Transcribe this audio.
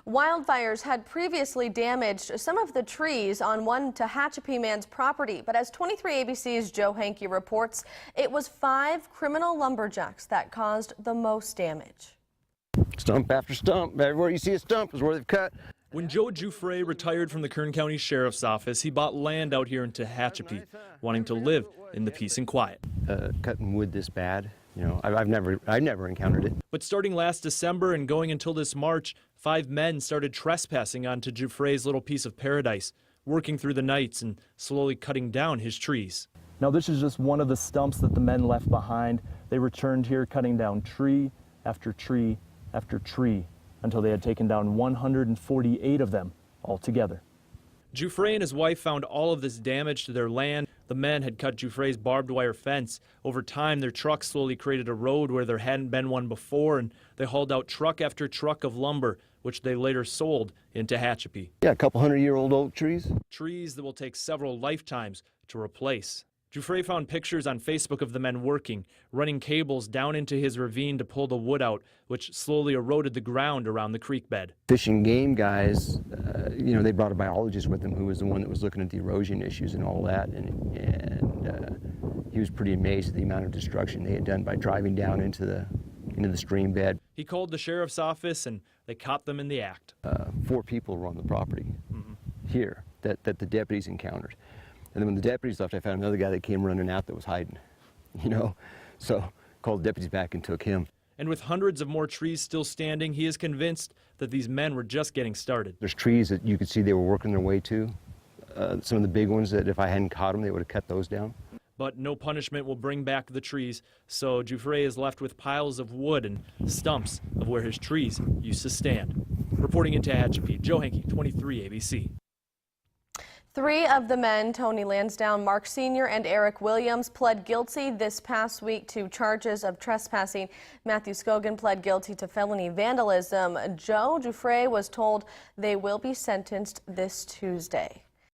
Wildfires had previously damaged some of the trees on one Tehachapi man's property, but as 23 ABC's Joe Hankey reports, it was 5 criminal lumberjacks that caused the most damage. Stump after stump, everywhere you see a stump is where they've cut. When Joe Giuffre retired from the Kern County Sheriff's Office, he bought land out here in Tehachapi, wanting to live in the peace and quiet. Cutting wood this bad, you know, I've never encountered it. But starting last December and going until this March, 5 men started trespassing onto Giuffre's little piece of paradise, working through the nights and slowly cutting down his trees. Now this is just one of the stumps that the men left behind. They returned here cutting down tree after tree after tree until they had taken down 148 of them altogether. Giuffre and his wife found all of this damage to their land. The men had cut Giuffre's barbed wire fence. Over time, their truck slowly created a road where there hadn't been one before, and they hauled out truck after truck of lumber, which they later sold in Tehachapi. Yeah, a couple 100-year-old oak trees. Trees that will take several lifetimes to replace. Giuffre found pictures on Facebook of the men working, running cables down into his ravine to pull the wood out, which slowly eroded the ground around the creek bed. Fish and game guys, you know, they brought a biologist with them who was the one that was looking at the erosion issues and all that, and he was pretty amazed at the amount of destruction they had done by driving down into the stream bed. He called the sheriff's office and they caught them in the act. 4 people were on the property here that the deputies encountered. And then when the deputies left, I found another guy that came running out that was hiding, you know. So called the deputies back and took him. And with hundreds of more trees still standing, he is convinced that these men were just getting started. There's trees that you could see they were working their way to. Some of the big ones that if I hadn't caught them, they would have cut those down. But no punishment will bring back the trees, so Giuffre is left with piles of wood and stumps of where his trees used to stand. Reporting in Tehachapi, Joe Hankey, 23 ABC. 3 of the men, Tony Lansdowne, Mark Sr., and Eric Williams, pled guilty this past week to charges of trespassing. Matthew Scogan pled guilty to felony vandalism. Joe Giuffre was told they will be sentenced this Tuesday.